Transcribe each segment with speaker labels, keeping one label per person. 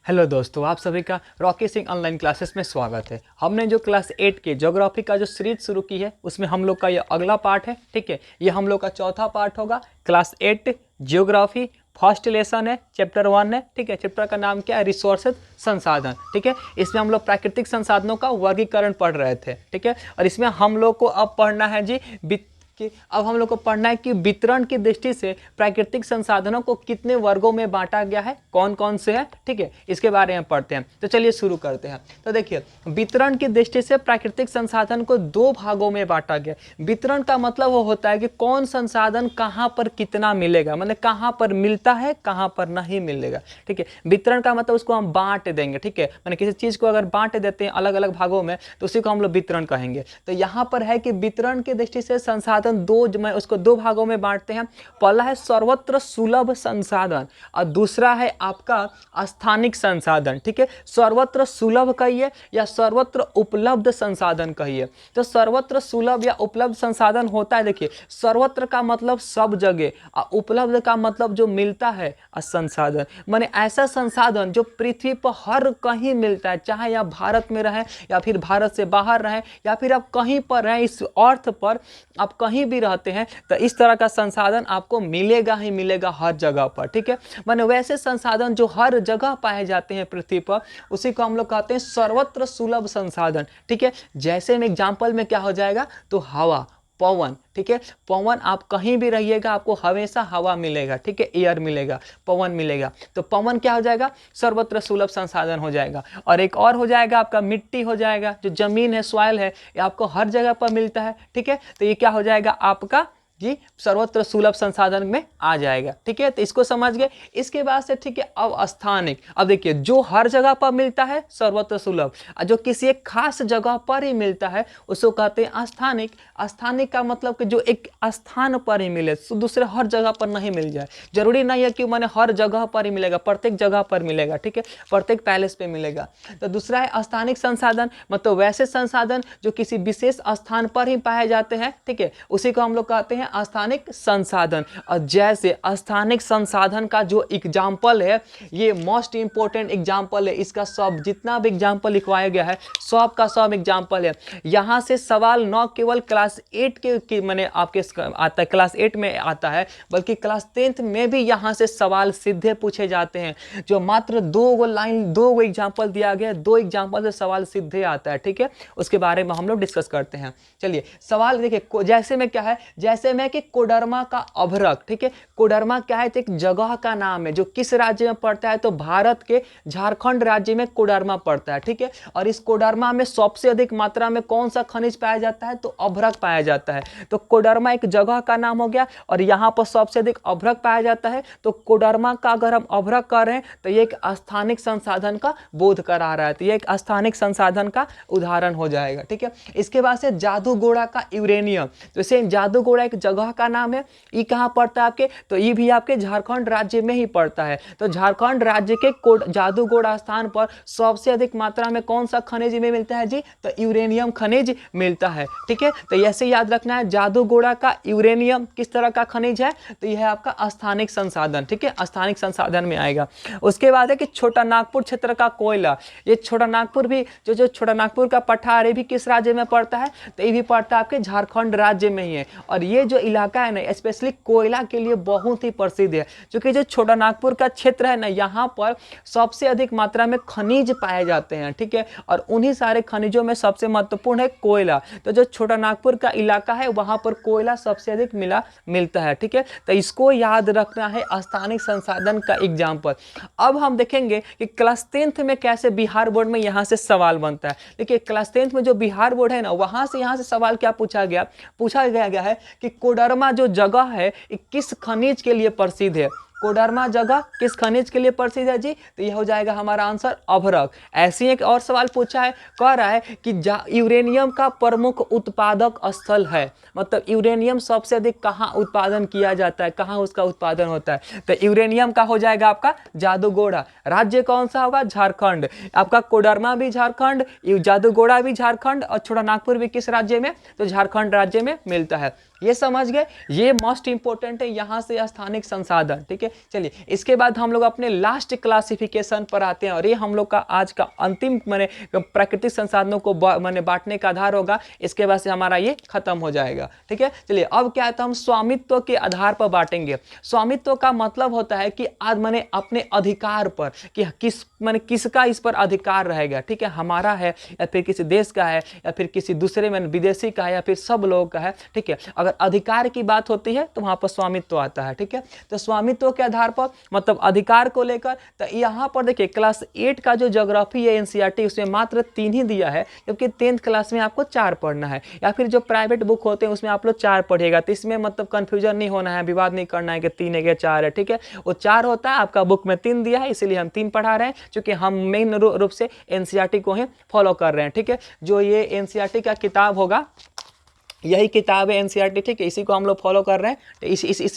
Speaker 1: Hello दोस्तों, आप सभी का रॉकी सिंह ऑनलाइन क्लासेस में स्वागत है। हमने जो क्लास 8 के ज्योग्राफी का जो सीरीज शुरू की है उसमें हम लोग का ये अगला पार्ट है। ठीक है, ये हम लोग का चौथा पार्ट होगा। क्लास 8 ज्योग्राफी फर्स्ट लेसन है, चैप्टर 1 है। ठीक है, चैप्टर का नाम क्या है? रिसोर्सेज, संसाधन। ठीक है, इसमें हम लोग प्राकृतिक संसाधनों का वर्गीकरण पढ़ रहे थे। ठीक है, और इसमें हम लोग को अब पढ़ना है जी कि अब हम लोग को पढ़ना है कि वितरण की दृष्टि से प्राकृतिक संसाधनों को कितने वर्गों में बांटा गया है, कौन कौन से हैं। ठीक है, इसके बारे में पढ़ते हैं। तो चलिए शुरू करते हैं। तो देखिए, वितरण की दृष्टि से प्राकृतिक संसाधन को दो भागों में बांटा गया। वितरण का मतलब वो होता है कि कौन संसाधन कहाँ पर कितना मिलेगा, मतलब कहाँ पर मिलता है, कहाँ पर नहीं मिलेगा। ठीक है, वितरण का मतलब उसको हम बांट देंगे। ठीक है, मैंने किसी चीज़ को अगर बांट देते हैं अलग अलग भागों में तो उसी को हम लोग वितरण कहेंगे। तो यहाँ पर है कि वितरण की दृष्टि से संसाधन मैं उसको दो भागों में बांटते हैं। पहला है सर्वत्र सुलभ संसाधन और दूसरा है आपका स्थानिक संसाधन। ठीक है, सर्वत्र सुलभ कहिए या सर्वत्र उपलब्ध संसाधन कहिए। तो सर्वत्र सुलभ या उपलब्ध संसाधन होता है, देखिए, सर्वत्र का मतलब सब जगह और उपलब्ध का मतलब जो मिलता है संसाधन, माने ऐसा संसाधन जो पृथ्वी पर हर कहीं मिलता है, चाहे आप भारत में रहें या फिर भारत से बाहर रहें या फिर आप कहीं पर रहें, इस अर्थ पर आप कहीं भी रहते हैं तो इस तरह का संसाधन आपको मिलेगा ही मिलेगा हर जगह पर। ठीक है, माने वैसे संसाधन जो हर जगह पाए जाते हैं पृथ्वी पर, उसी को हम लोग कहते हैं सर्वत्र सुलभ संसाधन। ठीक है, जैसे में एग्जाम्पल में क्या हो जाएगा, तो हवा, पवन। ठीक है, पवन आप कहीं भी रहिएगा आपको हमेशा हवा मिलेगा। ठीक है, एयर मिलेगा, पवन मिलेगा। तो पवन क्या हो जाएगा, सर्वत्र सुलभ संसाधन हो जाएगा। और एक और हो जाएगा आपका मिट्टी हो जाएगा, जो जमीन है, सॉइल है, ये आपको हर जगह पर मिलता है। ठीक है, तो ये क्या हो जाएगा आपका जी सर्वत्र सुलभ संसाधन में आ जाएगा। ठीक है, तो इसको समझ गए। इसके बाद से ठीक है, अब स्थानिक। अब देखिए, जो हर जगह पर मिलता है सर्वत्र सुलभ, और जो किसी एक खास जगह पर ही मिलता है उसको कहते हैं स्थानिक। स्थानिक का मतलब कि जो एक स्थान पर ही मिले, दूसरे हर जगह पर नहीं मिल जाए। जरूरी नहीं है कि मैंने हर जगह पर ही मिलेगा, प्रत्येक जगह पर मिलेगा। ठीक है, प्रत्येक पैलेस पे मिलेगा। तो दूसरा है स्थानिक संसाधन, मतलब वैसे संसाधन जो किसी विशेष स्थान पर ही पाए जाते हैं। ठीक है, उसी को हम लोग कहते हैं स्थानिक संसाधन। और जैसे स्थानिक संसाधन का जो एग्जाम्पल है, ये मोस्ट इंपोर्टेंट एग्जाम्पल है। इसका सब जितना भी एग्जाम्पल लिखवाया गया है सब का सब एग्जाम्पल है। यहाँ से सवाल न केवल क्लास 8 के मैंने आपके आता है, क्लास 8 में आता है, बल्कि क्लास 10th में भी यहाँ से सवाल सीधे पूछे जाते हैं। जो मात्र दो लाइन, दो एग्जाम्पल दिया गया, दो एग्जाम्पल से सवाल सीधे आता है। ठीक है, उसके बारे में हम लोग डिस्कस करते हैं। चलिए, सवाल देखिए, जैसे में क्या है, जैसे में कि कोडरमा का अभ्रक। ठीक है, कोडरमा क्या है, तो एक जगह का नाम है जो किस राज्य में पड़ता है, तो भारत के झारखंड राज्य में कोडरमा पड़ता है। ठीक है, और इस कोडरमा में सबसे अधिक मात्रा में कौन सा खनिज पाया जाता है, तो अभ्रक पाया जाता है। तो कोडरमा एक जगह का नाम हो गया और यहाँ पर सबसे अधिक अभ्रक पाया जाता है। तो कोडरमा का अगर हम अभ्रक कर रहे हैं तो ये एक स्थानिक संसाधन का बोध करा रहा है, तो ये एक स्थानिक संसाधन का उदाहरण हो जाएगा। ठीक है, इसके बाद से जादूगोड़ा का यूरेनियम। तो इसे जादूगोड़ा एक जगह का नाम है। ये कहाँ पड़ता है आपके, तो ये भी आपके झारखंड राज्य में ही पड़ता है। तो झारखंड राज्य के जादूगोड़ा स्थान पर सबसे अधिक मात्रा में कौन सा खनिज में मिलता है जी, तो यूरेनियम खनिज मिलता है। ठीक है, तो ऐसे याद रखना है, जादूगोड़ा का यूरेनियम किस तरह का खनिज है, तो यह है आपका स्थानिक संसाधन। ठीक है, स्थानिक संसाधन में आएगा। उसके बाद है कि छोटा नागपुर क्षेत्र का कोयला। ये छोटा नागपुर भी जो छोटा नागपुर का पठार है भी किस राज्य में पड़ता है, तो ये भी पड़ता है आपके झारखंड राज्य में ही है। और ये जो इलाका है ना, स्पेशली कोयला के लिए बहुत ही प्रसिद्ध है, क्योंकि जो छोटा नागपुर का क्षेत्र है ना, यहाँ पर सबसे अधिक मात्रा में खनिज पाए जाते हैं। ठीक है, और उन्हीं सारे खनिजों में सबसे महत्वपूर्ण है कोयला। तो जो छोटा नागपुर का इलाका है वहां पर कोयला सबसे अधिक मिलता है। ठीक है, तो इसको याद रखना है स्थानिक संसाधन का एग्जाम्पल। अब हम देखेंगे कि क्लास 10th में कैसे बिहार बोर्ड में यहाँ से सवाल बनता है। देखिए, क्लास 10th में जो बिहार बोर्ड है ना, वहां से यहाँ से सवाल क्या पूछा गया है कि कोडरमा जो जगह है किस खनिज के लिए प्रसिद्ध है। कोडरमा जगह किस खनिज के लिए प्रसिद्ध है जी, तो यह हो जाएगा हमारा आंसर अभ्रक। ऐसे एक और सवाल पूछा है, कह रहा है कि यूरेनियम का प्रमुख उत्पादक स्थल है, मतलब यूरेनियम सबसे अधिक कहाँ उत्पादन किया जाता है, कहाँ उसका उत्पादन होता है, तो यूरेनियम का हो जाएगा आपका जादूगोड़ा। राज्य कौन सा होगा, झारखंड। आपका कोडरमा भी झारखंड, जादूगोड़ा भी झारखंड और छोटा नागपुर भी किस राज्य में, तो झारखंड राज्य में मिलता है। ये समझ गए, ये मोस्ट इंपॉर्टेंट है यहाँ से स्थानिक संसाधन। ठीक है, चलिए इसके बाद हम लोग अपने लास्ट क्लासिफिकेशन पर आते हैं और ये हम लोग का आज का अंतिम माने प्राकृतिक संसाधनों को माने बांटने का आधार होगा। इसके बाद से हमारा ये खत्म हो जाएगा। ठीक है, चलिए अब क्या है तो हम स्वामित्व के आधार पर बांटेंगे। स्वामित्व का मतलब होता है कि आज माने अपने अधिकार पर कि किस माने किसका इस पर अधिकार रहेगा। ठीक है, हमारा है या फिर किसी देश का है या फिर किसी दूसरे में विदेशी का है या फिर सब लोगों का है। ठीक है, अगर अधिकार की बात होती है तो वहां पर स्वामित्व आता है। ठीक है, तो स्वामित्व के आधार पर मतलब अधिकार को लेकर, तो यहाँ पर देखिए क्लास 8 का जो ज्योग्राफी है एनसीईआरटी उसमें मात्र 3 ही दिया है, जबकि 10th क्लास में आपको 4 पढ़ना है, या फिर जो प्राइवेट बुक होते हैं उसमें आप लोग 4 पढ़िएगा। तो इसमें मतलब कंफ्यूजन नहीं होना है, विवाद नहीं करना है कि 3 है कि 4 है। ठीक है, वो 4 होता है, आपका बुक में 3 दिया है इसलिए हम 3 पढ़ा रहे हैं, क्योंकि हम मेन रूप से एनसीईआरटी को ही फॉलो कर रहे हैं। ठीक है, जो ये एनसीईआरटी का किताब होगा यही किताब है एनसीईआरटी। ठीक है, इसी को हम लोग फॉलो कर रहे हैं। तो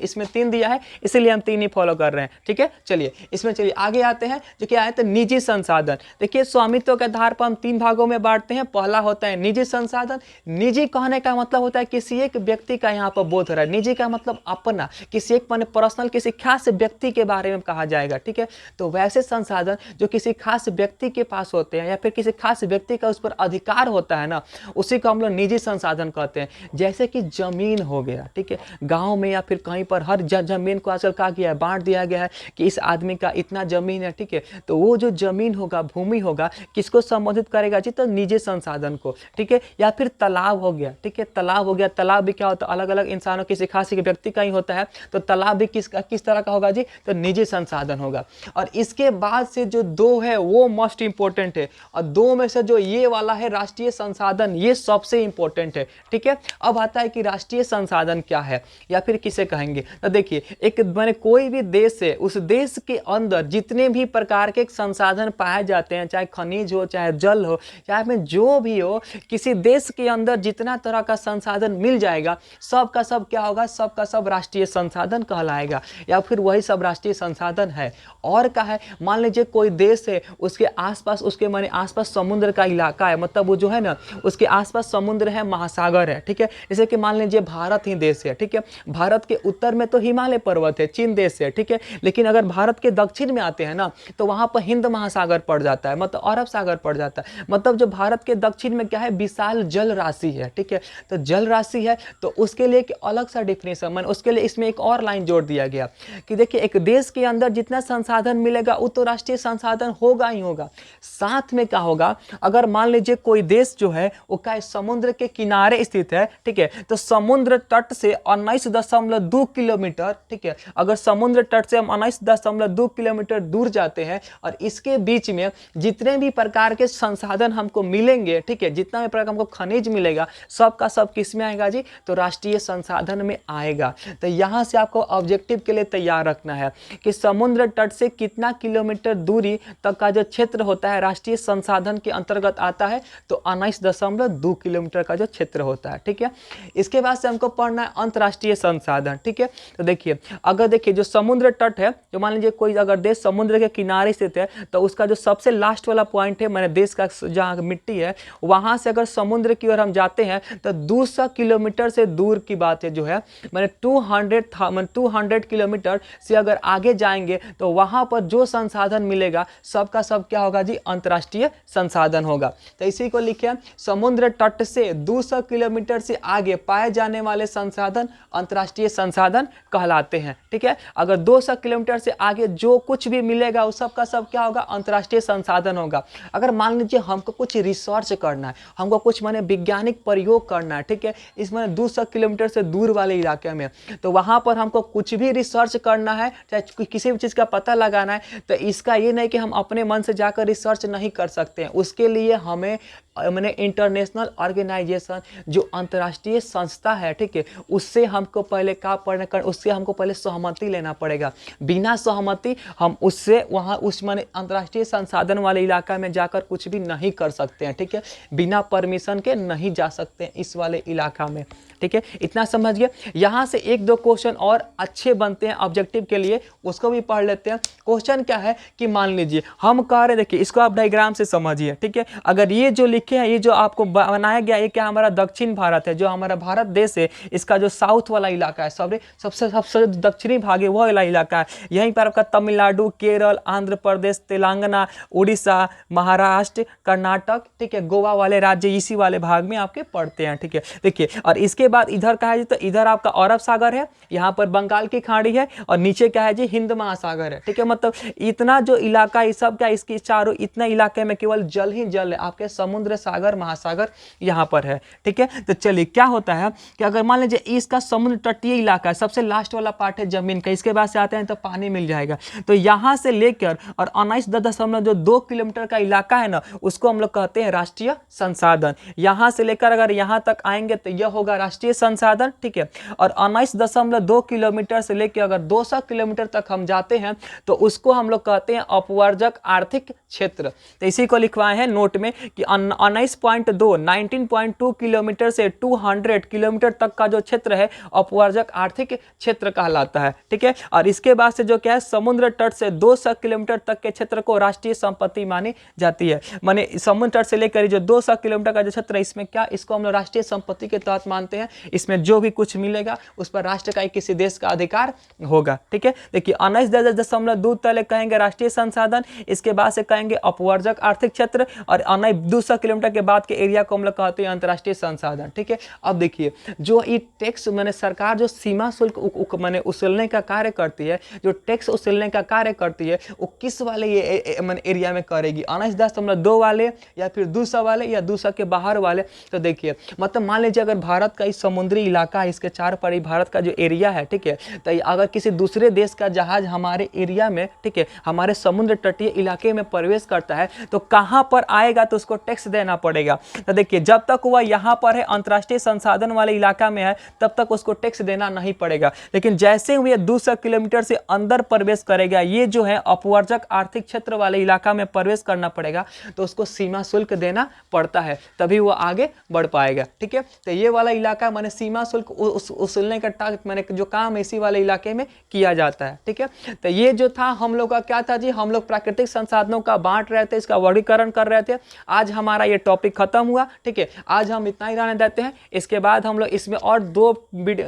Speaker 1: इसमें 3 दिया है इसीलिए हम 3 ही फॉलो कर रहे हैं। ठीक है, चलिए इसमें चलिए आगे आते हैं। जो क्या है तो निजी संसाधन। देखिए स्वामित्व के आधार पर हम 3 भागों में बांटते हैं। पहला होता है निजी संसाधन। निजी कहने का मतलब होता है किसी एक व्यक्ति का यहाँ पर बोध रहा है। निजी का मतलब अपना, किसी एक माने पर्सनल, किसी खास व्यक्ति के बारे में कहा जाएगा। ठीक है, तो वैसे संसाधन जो किसी खास व्यक्ति के पास होते हैं या फिर किसी खास व्यक्ति का उस पर अधिकार होता है ना, उसी को हम लोग निजी संसाधन कहते हैं। जैसे कि जमीन हो गया। ठीक है, गांव में या फिर कहीं पर हर जमीन को आजकल कहा गया है, बांट दिया गया है कि इस आदमी का इतना जमीन है। ठीक है, तो वो जो जमीन होगा, भूमि होगा, किसको संबोधित करेगा जी, तो निजी संसाधन को। ठीक है, या फिर तालाब हो गया। ठीक है, तालाब हो गया। तालाब भी क्या होता है, अलग अलग इंसानों किसी खास व्यक्ति का ही होता है, तो तालाब भी किस तरह का होगा जी, तो निजी संसाधन होगा। और इसके बाद से जो 2 है वो मोस्ट इंपॉर्टेंट है, और 2 में से जो ये वाला है राष्ट्रीय संसाधन, ये सबसे इंपॉर्टेंट है। ठीक है, अब आता है कि राष्ट्रीय संसाधन क्या है या फिर किसे कहेंगे। तो देखिए एक माने कोई भी देश है, उस देश के अंदर जितने भी प्रकार के संसाधन पाए जाते हैं, चाहे खनिज हो, चाहे जल हो, चाहे में जो भी हो, किसी देश के अंदर जितना तरह का संसाधन मिल जाएगा, सब का सब क्या होगा, सब का सब राष्ट्रीय संसाधन कहलाएगा, या फिर वही सब राष्ट्रीय संसाधन है। और क्या है, मान लीजिए कोई देश है, उसके आसपास उसके माने आसपास समुद्र का इलाका है, मतलब वो जो है ना उसके आसपास समुद्र है, महासागर है। ठीक है, जैसे कि मान लीजिए भारत ही देश है। ठीक है, भारत के उत्तर में तो हिमालय पर्वत है, चीन देश है। ठीक है, लेकिन अगर भारत के दक्षिण में आते हैं ना, तो वहां पर हिंद महासागर पड़ जाता है, मतलब अरब सागर पड़ जाता है। मतलब जो भारत के दक्षिण में क्या है, विशाल जल राशि है। ठीक है, तो जल राशि है, तो उसके लिए एक अलग सा डिफिनेशन, मैंने उसके लिए इसमें एक और लाइन जोड़ दिया गया कि देखिए एक देश के अंदर जितना संसाधन मिलेगा वो तो राष्ट्रीय संसाधन होगा ही होगा। साथ में क्या होगा, अगर मान लीजिए कोई देश जो है वो क्या समुद्र के किनारे स्थित है। ठीक है, तो समुद्र तट से 19.2 किलोमीटर, ठीक है, अगर समुद्र तट से हम 19.2 किलोमीटर दूर जाते हैं और इसके बीच में जितने भी प्रकार के संसाधन हमको मिलेंगे, ठीक है, जितना भी प्रकार हमको खनिज मिलेगा, सबका सब किस में आएगा जी, तो राष्ट्रीय संसाधन में आएगा। तो यहां से आपको ऑब्जेक्टिव के लिए तैयार रखना है कि समुद्र तट से कितना किलोमीटर दूरी तक का जो क्षेत्र होता है राष्ट्रीय संसाधन के अंतर्गत आता है, तो 19.2 किलोमीटर का जो क्षेत्र होता है। ठीक है, इसके बाद से हमको पढ़ना है अंतर्राष्ट्रीय संसाधन। ठीक है, तो देखिए अगर देखिए जो समुद्र तट है, जो मान लीजिए कोई अगर देश समुद्र के किनारे स्थित है, तो उसका जो सबसे लास्ट वाला पॉइंट है, मैंने देश का जहाँ मिट्टी है वहां से अगर समुद्र की ओर हम जाते हैं तो 200 किलोमीटर से दूर की बात है, जो है मैंने 200 किलोमीटर से अगर आगे जाएंगे तो वहां पर जो संसाधन मिलेगा सबका सब क्या होगा जी, अंतर्राष्ट्रीय संसाधन होगा। तो इसी को लिखे समुद्र तट से 200 किलोमीटर से आगे पाए जाने वाले संसाधन अंतर्राष्ट्रीय संसाधन कहलाते हैं। ठीक है, अगर 200 किलोमीटर से आगे जो कुछ भी मिलेगा उस सब का सब क्या होगा, अंतर्राष्ट्रीय संसाधन होगा। अगर मान लीजिए हमको कुछ रिसर्च करना है, हमको कुछ माने वैज्ञानिक प्रयोग करना है, ठीक है, इस माने 200 किलोमीटर से दूर वाले इलाके में, तो वहां पर हमको कुछ भी रिसर्च करना है, चाहे किसी भी चीज का पता लगाना है, तो इसका ये नहीं कि हम अपने मन से जाकर रिसर्च नहीं कर सकते हैं। उसके लिए हमें मैंने इंटरनेशनल ऑर्गेनाइजेशन जो अंतर्राष्ट्रीय संस्था है, ठीक है, उससे हमको पहले क्या पढ़ना कर, उससे हमको पहले सहमति लेना पड़ेगा। बिना सहमति हम उससे वहाँ उस माने अंतर्राष्ट्रीय संसाधन वाले इलाका में जाकर कुछ भी नहीं कर सकते हैं। ठीक है, बिना परमिशन के नहीं जा सकते हैं इस वाले इलाका में। ठीक है, इतना समझ गया। यहाँ से 1-2 क्वेश्चन और अच्छे बनते हैं ऑब्जेक्टिव के लिए, उसको भी पढ़ लेते हैं। क्वेश्चन क्या है कि मान लीजिए हम कह रहे, देखिए इसको आप डायग्राम से समझिए। ठीक है, अगर ये जो लिखे हैं, ये जो आपको बनाया गया, ये क्या हमारा दक्षिण भारत भारत है, जो हमारा भारत देश है, इसका जो साउथ वाला इलाका है, सबसे सबसे दक्षिणी भाग है वो वाला इलाका है। यहीं पर आपका तमिलनाडु, केरल, आंध्र प्रदेश, तेलंगाना, उड़ीसा, महाराष्ट्र, कर्नाटक, ठीक है, गोवा वाले राज्य इसी वाले भाग में आपके पड़ते हैं। ठीक है, देखिए, और इसके बाद इधर का है जी, तो इधर आपका अरब सागर है, यहाँ पर बंगाल की खाड़ी है, और नीचे क्या है जी, हिंद महासागर है। ठीक है, मतलब इतना जो इलाका ये सब क्या, इसके चारों इतना इलाके में केवल जल ही जल है, आपके समुद्र, सागर, महासागर यहाँ पर है। ठीक है, तो चलिए क्या होता है कि अगर मान लीजिए इसका समुद्र तटीय इलाका है, सबसे लास्ट वाला पार्ट है जमीन का, इसके बाद से आते हैं तो पानी मिल जाएगा, तो यहाँ से लेकर और 19.2 किलोमीटर का इलाका है ना, उसको हम लोग कहते हैं राष्ट्रीय संसाधन। यहाँ से लेकर अगर यहाँ तक आएंगे तो यह होगा राष्ट्रीय संसाधन। ठीक है, और 19.2 किलोमीटर से लेकर अगर 200 किलोमीटर तक हम जाते हैं तो उसको हम लोग कहते हैं अपवर्जक आर्थिक क्षेत्र। तो इसी को लिखवाए हैं नोट में कि 19.2 किलोमीटर से 200 किलोमीटर तक का जो क्षेत्र है अपवर्जक आर्थिक क्षेत्र कहलाता है। ठीक है, और इसके बाद से जो क्या है, समुद्र तट से 200 किलोमीटर तक के क्षेत्र को राष्ट्रीय संपत्ति मानी जाती है। माने समुद्र तट से लेकर जो 200 किलोमीटर का जो क्षेत्र है, इसमें क्या, इसको हम लोग राष्ट्रीय संपत्ति के तहत मानते हैं। इसमें जो भी कुछ मिलेगा उस पर राष्ट्र का किसी देश का अधिकार होगा। ठीक है, देखिए 19.2 तले कहेंगे राष्ट्रीय संसाधन, इसके बाद से कहेंगे अपवर्जक आर्थिक क्षेत्र, और 200 किलोमीटर के बाद के एरिया को हम लोग कहते हैं अंतर्राष्ट्रीय संसाधन। ठीक है, अब देखिए जो ये टैक्स मैंने सरकार जो सीमा शुल्क मैंने उसूलने का कार्य करती है, जो टैक्स उसूलने का कार्य करती है, वो किस वाले ये मैंने एरिया में करेगी, 19.2 वाले या फिर 200 वाले या 200 के बाहर वाले। तो देखिए मतलब मान लीजिए अगर भारत का इस समुद्री इलाका है, इसके चार परी भारत का जो एरिया है, ठीक है, तो अगर किसी दूसरे देश का जहाज हमारे एरिया में, ठीक है, हमारे समुद्र तटीय इलाके में प्रवेश करता है तो कहां पर आएगा, तो उसको टैक्स देना पड़ेगा। तो देखिए जब तक वह यहां पर है, अंतर्राष्ट्रीय संसाधन वाले इलाका में है, तब तक उसको टैक्स देना नहीं पड़ेगा। लेकिन जैसे ही 200 किलोमीटर से अंदर प्रवेश करेगा, ये जो है अपवर्जक आर्थिक क्षेत्र वाले इलाका में प्रवेश करना पड़ेगा, तो उसको सीमा शुल्क देना पड़ता है, तभी वो आगे बढ़ पाएगा। ठीक है, तो ये वाला इलाका मैंने सीमा शुल्क उसूलने का मैंने जो काम इसी वाले इलाके में किया जाता है। ठीक है, तो ये जो था हम लोग का क्या था जी, हम लोग प्राकृतिक संसाधनों का बांट रहे थे, इसका वर्गीकरण कर रहे थे। आज हमारा ये टॉपिक खत्म हुआ। ठीक है, आज हम इतना ही रहने देते हैं, इसके बाद हम लोग इसमें और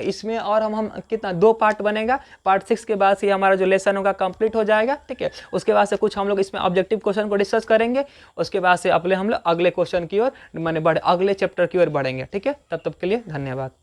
Speaker 1: इसमें और हम कितना 2 पार्ट बनेगा, पार्ट 6 के बाद से हमारा जो लेसन होगा कंप्लीट हो जाएगा। ठीक है, उसके बाद से कुछ हम लोग इसमें ऑब्जेक्टिव क्वेश्चन को डिस्कस करेंगे, उसके बाद से अपने हम लोग अगले क्वेश्चन की ओर अगले चैप्टर की ओर बढ़ेंगे। ठीक है, तब तक के लिए धन्यवाद।